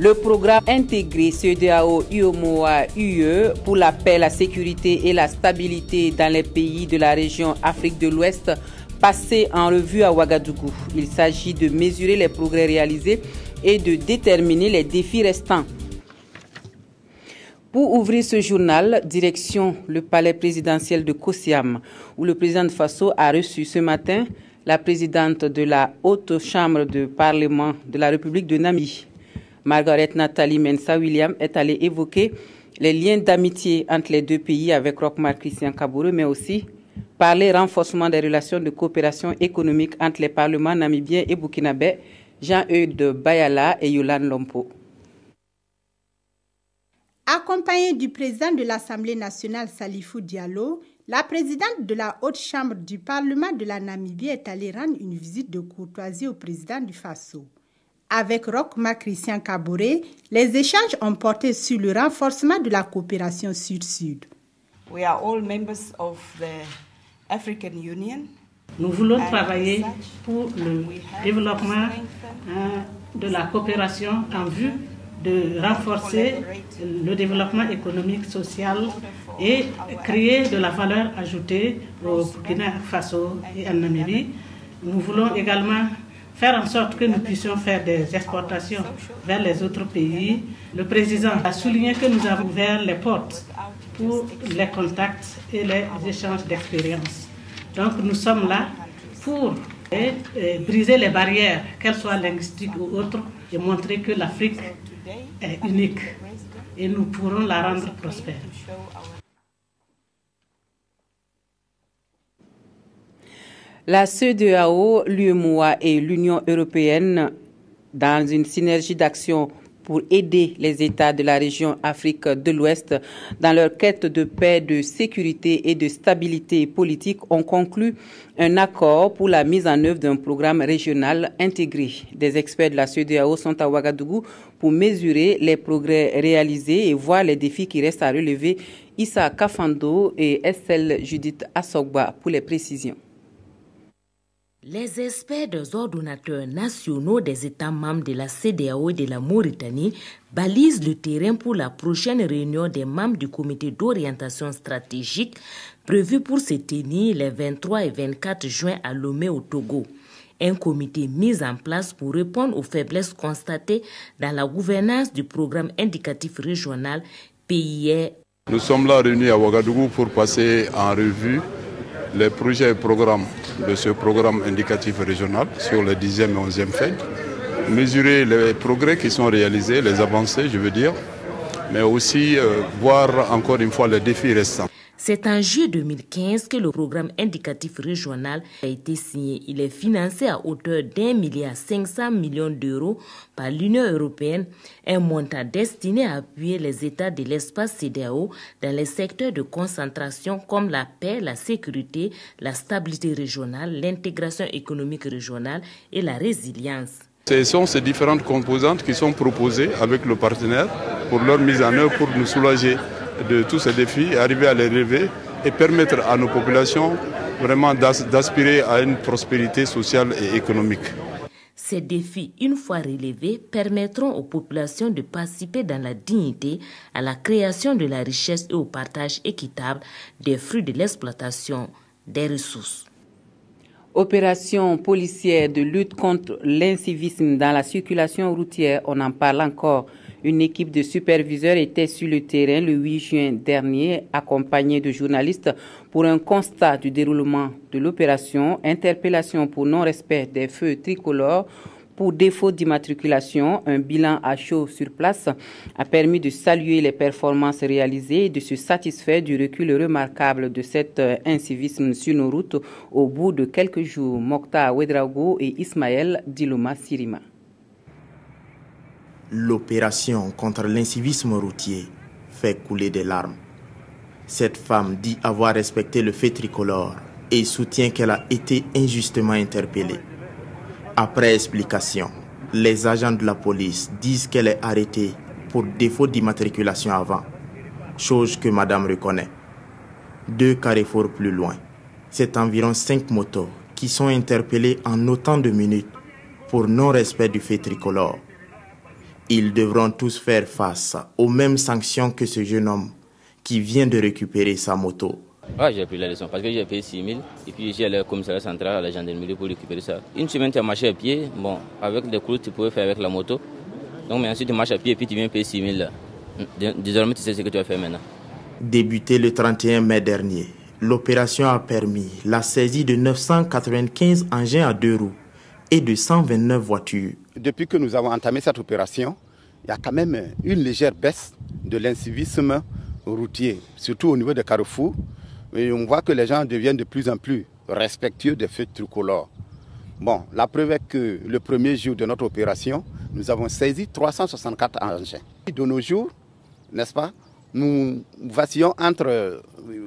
Le programme intégré CEDEAO-UEMOA-UE pour la paix, la sécurité et la stabilité dans les pays de la région Afrique de l'Ouest passé en revue à Ouagadougou. Il s'agit de mesurer les progrès réalisés et de déterminer les défis restants. Pour ouvrir ce journal, direction le palais présidentiel de Kosiam, où le président de Faso a reçu ce matin la présidente de la Haute Chambre de Parlement de la République de Namibie. Margaret Nathalie Mensah William est allée évoquer les liens d'amitié entre les deux pays avec Roch-Marc Christian Kabore, mais aussi parler renforcement des relations de coopération économique entre les parlements namibiens et burkinabés, Jean-Eudes Bayala et Yolande Lompo. Accompagnée du président de l'Assemblée nationale Salifou Diallo, la présidente de la Haute Chambre du Parlement de la Namibie est allée rendre une visite de courtoisie au président du Faso. Avec Roch-Marc Christian Kabore, les échanges ont porté sur le renforcement de la coopération sud-sud. We are all members of the African Union. Nous voulons travailler pour le développement de la coopération en vue de renforcer le développement économique, social et créer de la valeur ajoutée au Burkina Faso et en Namibie. Nous voulons également faire en sorte que nous puissions faire des exportations vers les autres pays. Le président a souligné que nous avons ouvert les portes pour les contacts et les échanges d'expériences. Donc nous sommes là pour briser les barrières, qu'elles soient linguistiques ou autres, et montrer que l'Afrique est unique et nous pourrons la rendre prospère. La CEDEAO, l'UEMOA et l'Union européenne, dans une synergie d'action pour aider les États de la région Afrique de l'Ouest dans leur quête de paix, de sécurité et de stabilité politique, ont conclu un accord pour la mise en œuvre d'un programme régional intégré. Des experts de la CEDEAO sont à Ouagadougou pour mesurer les progrès réalisés et voir les défis qui restent à relever. Issa Kafando et Estelle Judith Assogba pour les précisions. Les experts des ordonnateurs nationaux des États membres de la CEDEAO et de la Mauritanie balisent le terrain pour la prochaine réunion des membres du comité d'orientation stratégique prévue pour se tenir les 23 et 24 juin à Lomé au Togo. Un comité mis en place pour répondre aux faiblesses constatées dans la gouvernance du programme indicatif régional PIR. Nous sommes là réunis à Ouagadougou pour passer en revue les projets et programmes de ce programme indicatif régional sur le 10e et 11e FED, mesurer les progrès qui sont réalisés, les avancées, je veux dire, mais aussi voir encore une fois les défis restants. C'est en juillet 2015 que le programme indicatif régional a été signé. Il est financé à hauteur d'1,5 milliard d'euros par l'Union européenne, un montant destiné à appuyer les États de l'espace CEDEAO dans les secteurs de concentration comme la paix, la sécurité, la stabilité régionale, l'intégration économique régionale et la résilience. Ce sont ces différentes composantes qui sont proposées avec le partenaire pour leur mise en œuvre, pour nous soulager de tous ces défis, arriver à les relever et permettre à nos populations vraiment d'aspirer à une prospérité sociale et économique. Ces défis, une fois relevés, permettront aux populations de participer dans la dignité à la création de la richesse et au partage équitable des fruits de l'exploitation des ressources. Opération policière de lutte contre l'incivisme dans la circulation routière, on en parle encore. Une équipe de superviseurs était sur le terrain le 8 juin dernier, accompagnée de journalistes, pour un constat du déroulement de l'opération, interpellation pour non-respect des feux tricolores, pour défaut d'immatriculation. Un bilan à chaud sur place a permis de saluer les performances réalisées et de se satisfaire du recul remarquable de cet incivisme sur nos routes au bout de quelques jours. Mokhtar Ouedraogo et Ismaël Diloma Sirima. L'opération contre l'incivisme routier fait couler des larmes. Cette femme dit avoir respecté le fait tricolore et soutient qu'elle a été injustement interpellée. Après explication, les agents de la police disent qu'elle est arrêtée pour défaut d'immatriculation avant, chose que madame reconnaît. 2 carrefours plus loin, c'est environ 5 motos qui sont interpellées en autant de minutes pour non-respect du fait tricolore. Ils devront tous faire face aux mêmes sanctions que ce jeune homme qui vient de récupérer sa moto. Ouais, j'ai pris la leçon parce que j'ai payé 6 000 et puis j'ai allé au commissariat central à la gendarmerie pour récupérer ça. Une semaine tu as marché à pied, bon, avec des cours tu pouvais faire avec la moto. Donc mais ensuite tu marches à pied et puis tu viens payer 6 000 là. Désormais tu sais ce que tu vas faire maintenant. Débutée le 31 mai dernier, l'opération a permis la saisie de 995 engins à 2 roues et de 129 voitures. Depuis que nous avons entamé cette opération, il y a quand même une légère baisse de l'incivisme routier, surtout au niveau des carrefours. Et on voit que les gens deviennent de plus en plus respectueux des feux tricolores. Bon, la preuve est que le premier jour de notre opération, nous avons saisi 364 engins. De nos jours, n'est-ce pas, nous vacillons entre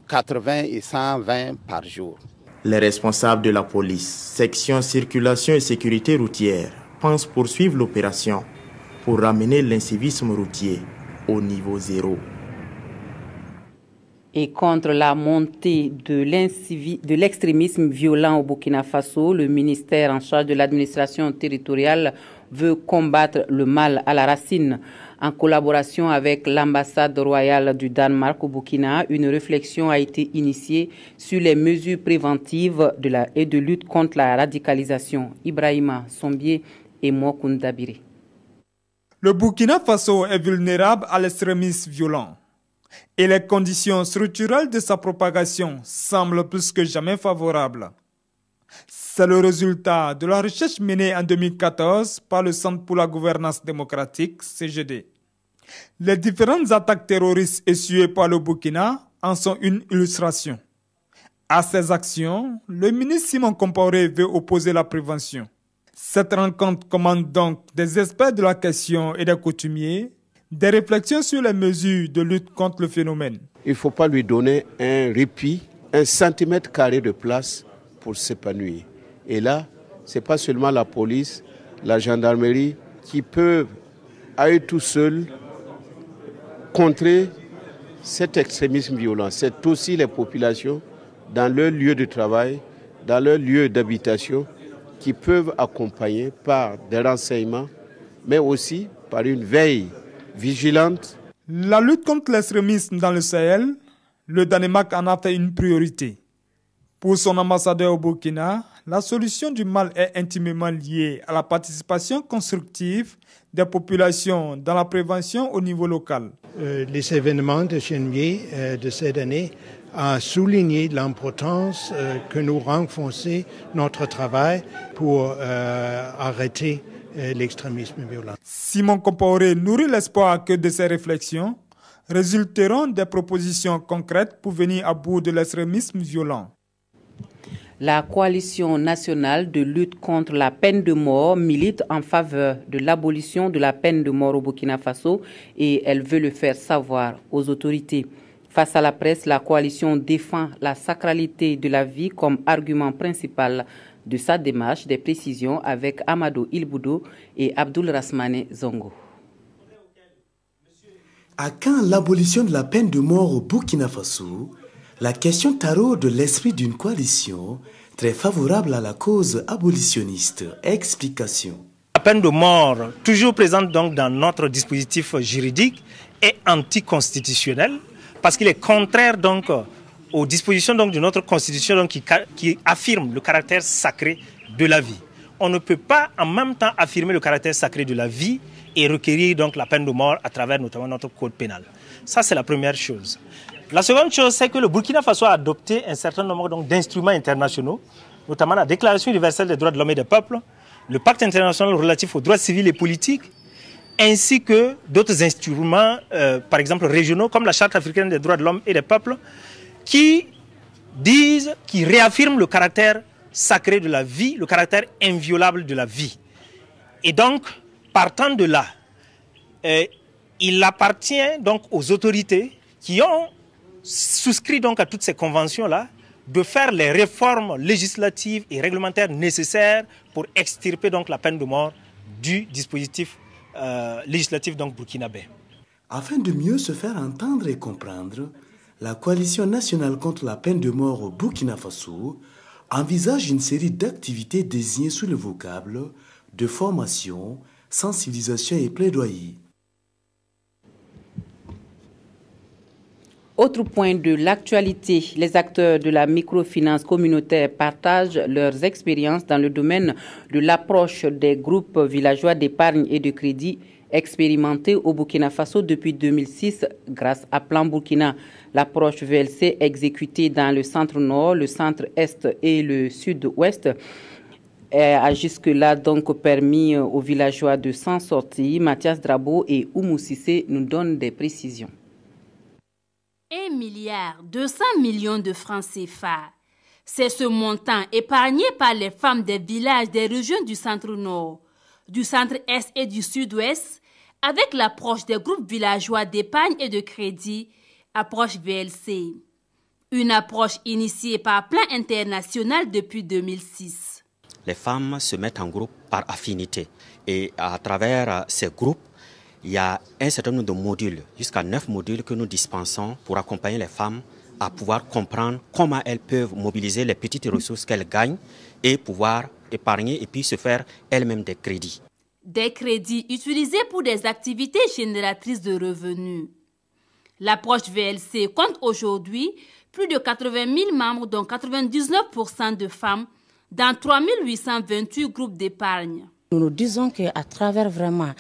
80 et 120 par jour. Les responsables de la police, section circulation et sécurité routière, pensent poursuivre l'opération pour ramener l'incivisme routier au niveau zéro. Et contre la montée de l'extrémisme violent au Burkina Faso, le ministère en charge de l'administration territoriale veut combattre le mal à la racine. En collaboration avec l'ambassade royale du Danemark au Burkina, une réflexion a été initiée sur les mesures préventives et de lutte contre la radicalisation. Ibrahima Sombier et Mokunda Biri. Le Burkina Faso est vulnérable à l'extrémisme violent et les conditions structurelles de sa propagation semblent plus que jamais favorables. C'est le résultat de la recherche menée en 2014 par le Centre pour la gouvernance démocratique, CGD. Les différentes attaques terroristes essuyées par le Burkina en sont une illustration. À ces actions, le ministre Simon Compaoré veut opposer la prévention. Cette rencontre commande donc des experts de la question et des coutumiers, des réflexions sur les mesures de lutte contre le phénomène. Il ne faut pas lui donner un répit, 1 centimètre carré de place pour s'épanouir. Et là, ce n'est pas seulement la police, la gendarmerie qui peuvent, à eux tout seuls, contrer cet extrémisme violent. C'est aussi les populations, dans leur lieu de travail, dans leur lieu d'habitation, qui peuvent accompagner par des renseignements, mais aussi par une veille vigilante. La lutte contre l'extrémisme dans le Sahel, le Danemark en a fait une priorité. Pour son ambassadeur au Burkina, la solution du mal est intimement liée à la participation constructive des populations dans la prévention au niveau local. Les événements de janvier de cette année ont souligné l'importance que nous renforcions notre travail pour arrêter l'extrémisme violent. Simon Compaoré nourrit l'espoir que de ces réflexions résulteront des propositions concrètes pour venir à bout de l'extrémisme violent. La coalition nationale de lutte contre la peine de mort milite en faveur de l'abolition de la peine de mort au Burkina Faso et elle veut le faire savoir aux autorités. Face à la presse, la coalition défend la sacralité de la vie comme argument principal de sa démarche. Des précisions avec Amadou Ilboudou et Abdoul Rasmane Zongo. À quand l'abolition de la peine de mort au Burkina Faso? La question taraude de l'esprit d'une coalition très favorable à la cause abolitionniste. Explication. La peine de mort, toujours présente donc dans notre dispositif juridique, est anticonstitutionnelle parce qu'il est contraire donc aux dispositions donc de notre constitution donc qui affirme le caractère sacré de la vie. On ne peut pas en même temps affirmer le caractère sacré de la vie et requérir donc la peine de mort à travers notamment notre code pénal. Ça, c'est la première chose. La seconde chose, c'est que le Burkina Faso a adopté un certain nombre d'instruments internationaux, notamment la Déclaration universelle des droits de l'homme et des peuples, le Pacte international relatif aux droits civils et politiques, ainsi que d'autres instruments, par exemple régionaux, comme la Charte africaine des droits de l'homme et des peuples, qui réaffirment le caractère sacré de la vie, le caractère inviolable de la vie. Et donc, partant de là, il appartient donc aux autorités qui ont souscrit donc à toutes ces conventions-là de faire les réformes législatives et réglementaires nécessaires pour extirper donc la peine de mort du dispositif législatif donc burkinabé. Afin de mieux se faire entendre et comprendre, la Coalition nationale contre la peine de mort au Burkina Faso envisage une série d'activités désignées sous le vocable de formation, sensibilisation et plaidoyer. Autre point de l'actualité, les acteurs de la microfinance communautaire partagent leurs expériences dans le domaine de l'approche des groupes villageois d'épargne et de crédit expérimentés au Burkina Faso depuis 2006 grâce à Plan Burkina. L'approche VLC exécutée dans le centre-nord, le centre-est et le sud-ouest a jusque-là donc permis aux villageois de s'en sortir. Mathias Drabo et Oumou Sissé nous donnent des précisions. 1,2 milliard de francs CFA. C'est ce montant épargné par les femmes des villages des régions du centre-nord, du centre-est et du sud-ouest, avec l'approche des groupes villageois d'épargne et de crédit, approche VLC. Une approche initiée par Plan International depuis 2006. Les femmes se mettent en groupe par affinité et à travers ces groupes, il y a un certain nombre de modules, jusqu'à 9 modules que nous dispensons pour accompagner les femmes à pouvoir comprendre comment elles peuvent mobiliser les petites ressources qu'elles gagnent et pouvoir épargner et puis se faire elles-mêmes des crédits. Des crédits utilisés pour des activités génératrices de revenus. L'approche VLC compte aujourd'hui plus de 80 000 membres, dont 99% de femmes, dans 3 828 groupes d'épargne. Nous disons qu'à travers vraiment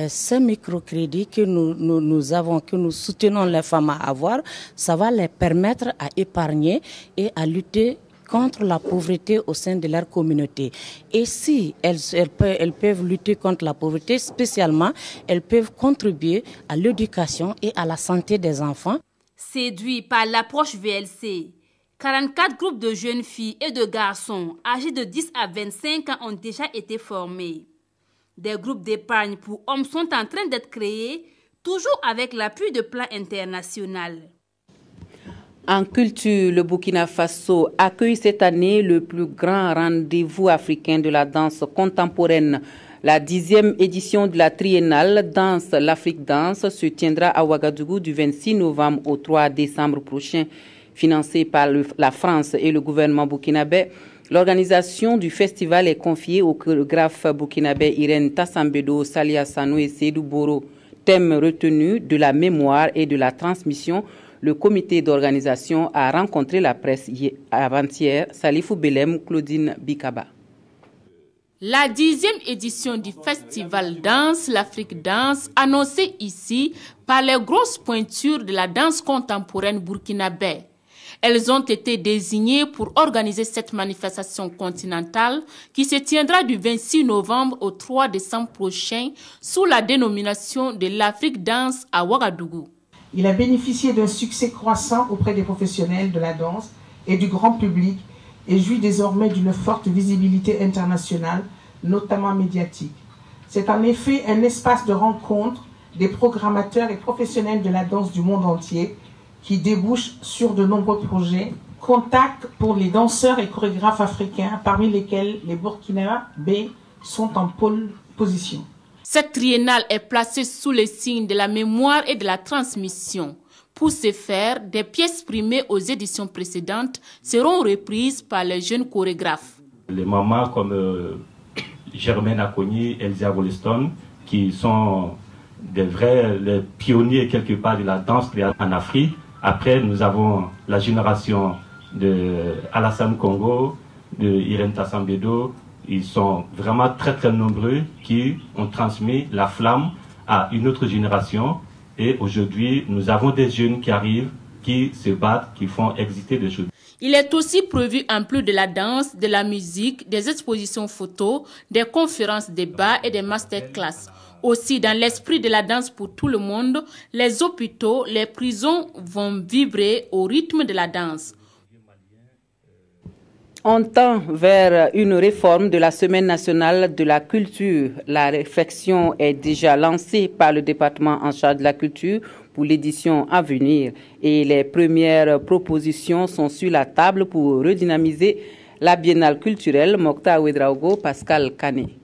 ces microcrédits que nous soutenons les femmes à avoir, ça va les permettre à épargner et à lutter contre la pauvreté au sein de leur communauté. Et si elles peuvent lutter contre la pauvreté, spécialement, elles peuvent contribuer à l'éducation et à la santé des enfants. Séduits par l'approche VLC, 44 groupes de jeunes filles et de garçons âgés de 10 à 25 ans ont déjà été formés. Des groupes d'épargne pour hommes sont en train d'être créés, toujours avec l'appui de Plan International. En culture, le Burkina Faso accueille cette année le plus grand rendez-vous africain de la danse contemporaine. La 10e édition de la triennale Danse l'Afrique Danse se tiendra à Ouagadougou du 26 novembre au 3 décembre prochain. Financée par la France et le gouvernement burkinabé, l'organisation du festival est confiée au chorégraphe burkinabé Irène Tassambedo, Salia Sanou et Seydou Boro. Thème retenu de la mémoire et de la transmission, le comité d'organisation a rencontré la presse avant-hier. Salifou Belem, Claudine Bikaba. La 10e édition du festival Danse l'Afrique Danse, annoncée ici par les grosses pointures de la danse contemporaine burkinabé. Elles ont été désignées pour organiser cette manifestation continentale qui se tiendra du 26 novembre au 3 décembre prochain sous la dénomination de l'Afrique Danse à Ouagadougou. Il a bénéficié d'un succès croissant auprès des professionnels de la danse et du grand public et jouit désormais d'une forte visibilité internationale, notamment médiatique. C'est en effet un espace de rencontre des programmateurs et professionnels de la danse du monde entier qui débouche sur de nombreux projets, contacts pour les danseurs et chorégraphes africains, parmi lesquels les Burkinabés sont en pôle position. Cette triennale est placée sous le signe de la mémoire et de la transmission. Pour ce faire, des pièces primées aux éditions précédentes seront reprises par les jeunes chorégraphes. Les mamans comme Germaine Akoni, Elzia Wollaston, qui sont des vrais les pionniers quelque part de la danse en Afrique. Après, nous avons la génération de Alassane Congo, de Irène Tassambedo. Ils sont vraiment très très nombreux qui ont transmis la flamme à une autre génération. Et aujourd'hui, nous avons des jeunes qui arrivent, qui se battent, qui font exister des choses. Il est aussi prévu, en plus de la danse, de la musique, des expositions photos, des conférences, débats et des masterclass. Aussi, dans l'esprit de la danse pour tout le monde, les hôpitaux, les prisons vont vibrer au rythme de la danse. On tend vers une réforme de la Semaine nationale de la culture. La réflexion est déjà lancée par le département en charge de la culture pour l'édition à venir. Et les premières propositions sont sur la table pour redynamiser la biennale culturelle. Mokta Ouedraogo, Pascal Kané.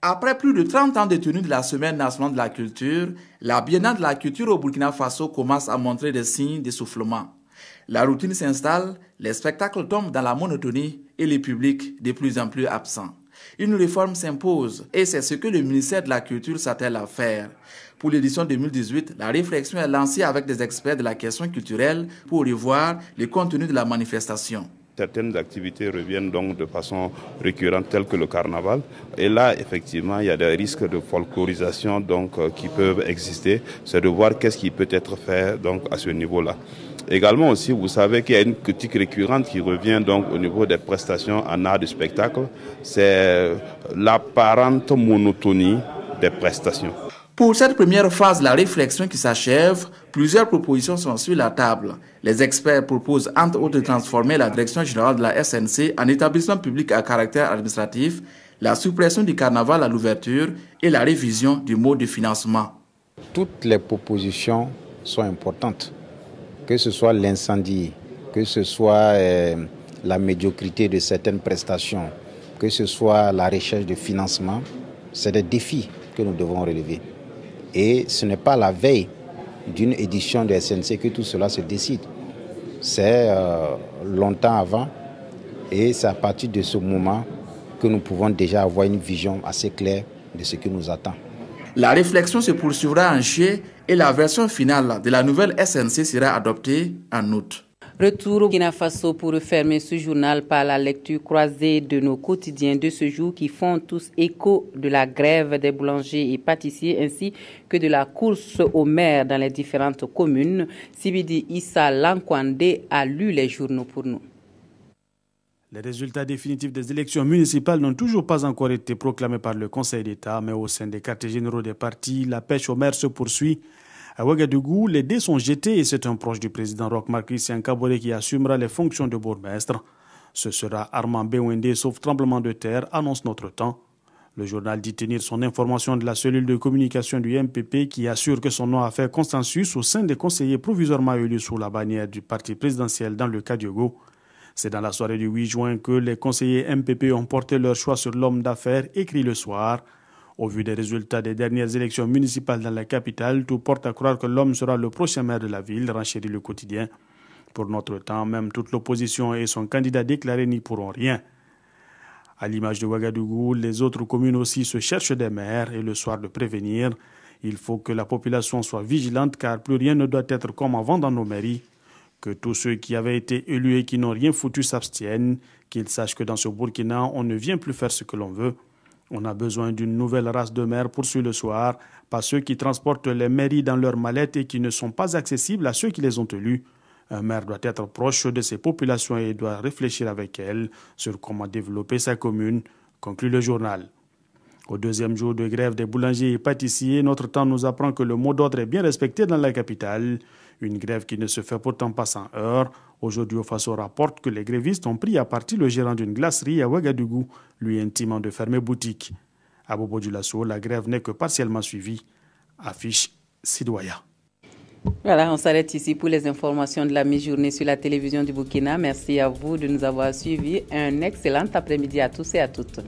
Après plus de 30 ans de tenue de la Semaine nationale de la culture, la biennale de la culture au Burkina Faso commence à montrer des signes d'essoufflement. La routine s'installe, les spectacles tombent dans la monotonie et le public de plus en plus absent. Une réforme s'impose et c'est ce que le ministère de la Culture s'attelle à faire. Pour l'édition 2018, la réflexion est lancée avec des experts de la question culturelle pour revoir les contenus de la manifestation. Certaines activités reviennent donc de façon récurrente, telles que le carnaval. Et là, effectivement, il y a des risques de folklorisation qui peuvent exister. C'est de voir qu'est-ce qui peut être fait donc, à ce niveau-là. Également aussi, vous savez qu'il y a une critique récurrente qui revient donc au niveau des prestations en art du spectacle. C'est l'apparente monotonie des prestations. Pour cette première phase de la réflexion qui s'achève, plusieurs propositions sont sur la table. Les experts proposent entre autres de transformer la direction générale de la SNC en établissement public à caractère administratif, la suppression du carnaval à l'ouverture et la révision du mode de financement. Toutes les propositions sont importantes, que ce soit l'incendie, que ce soit la médiocrité de certaines prestations, que ce soit la recherche de financement, c'est des défis que nous devons relever. Et ce n'est pas la veille d'une édition de SNC que tout cela se décide. C'est longtemps avant et c'est à partir de ce moment que nous pouvons déjà avoir une vision assez claire de ce qui nous attend. La réflexion se poursuivra en juillet et la version finale de la nouvelle SNC sera adoptée en août. Retour au Burkina Faso pour refermer ce journal par la lecture croisée de nos quotidiens de ce jour qui font tous écho de la grève des boulangers et pâtissiers ainsi que de la course aux maires dans les différentes communes. Sibidi Issa Lankwande a lu les journaux pour nous. Les résultats définitifs des élections municipales n'ont toujours pas encore été proclamés par le Conseil d'État, mais au sein des quartiers généraux des partis, la pêche aux maires se poursuit. À Ouagadougou, les dés sont jetés et c'est un proche du président Roch Marc Christian Kaboré qui assumera les fonctions de bourgmestre. Ce sera Armand Bewende, sauf tremblement de terre, annonce Notre Temps. Le journal dit tenir son information de la cellule de communication du MPP qui assure que son nom a fait consensus au sein des conseillers provisoirement élus sous la bannière du parti présidentiel dans le Kadiogo. C'est dans la soirée du 8 juin que les conseillers MPP ont porté leur choix sur l'homme d'affaires écrit le soir. Au vu des résultats des dernières élections municipales dans la capitale, tout porte à croire que l'homme sera le prochain maire de la ville, renchérit le quotidien. Pour Notre Temps, même toute l'opposition et son candidat déclaré n'y pourront rien. À l'image de Ouagadougou, les autres communes aussi se cherchent des maires et le soir de prévenir. Il faut que la population soit vigilante car plus rien ne doit être comme avant dans nos mairies. Que tous ceux qui avaient été élus et qui n'ont rien foutu s'abstiennent, qu'ils sachent que dans ce Burkina, on ne vient plus faire ce que l'on veut. On a besoin d'une nouvelle race de maires poursuit le soir, pas ceux qui transportent les mairies dans leurs mallettes et qui ne sont pas accessibles à ceux qui les ont élus. Un maire doit être proche de ses populations et doit réfléchir avec elles sur comment développer sa commune, conclut le journal. Au deuxième jour de grève des boulangers et pâtissiers, Notre Temps nous apprend que le mot d'ordre est bien respecté dans la capitale. Une grève qui ne se fait pourtant pas sans heurts. Aujourd'hui, Faso rapporte que les grévistes ont pris à partie le gérant d'une glacerie à Ouagadougou, lui intimant de fermer boutique. À Bobo du Lasso, la grève n'est que partiellement suivie. Affiche Sidoya. Voilà, on s'arrête ici pour les informations de la mi-journée sur la télévision du Burkina. Merci à vous de nous avoir suivis. Un excellent après-midi à tous et à toutes.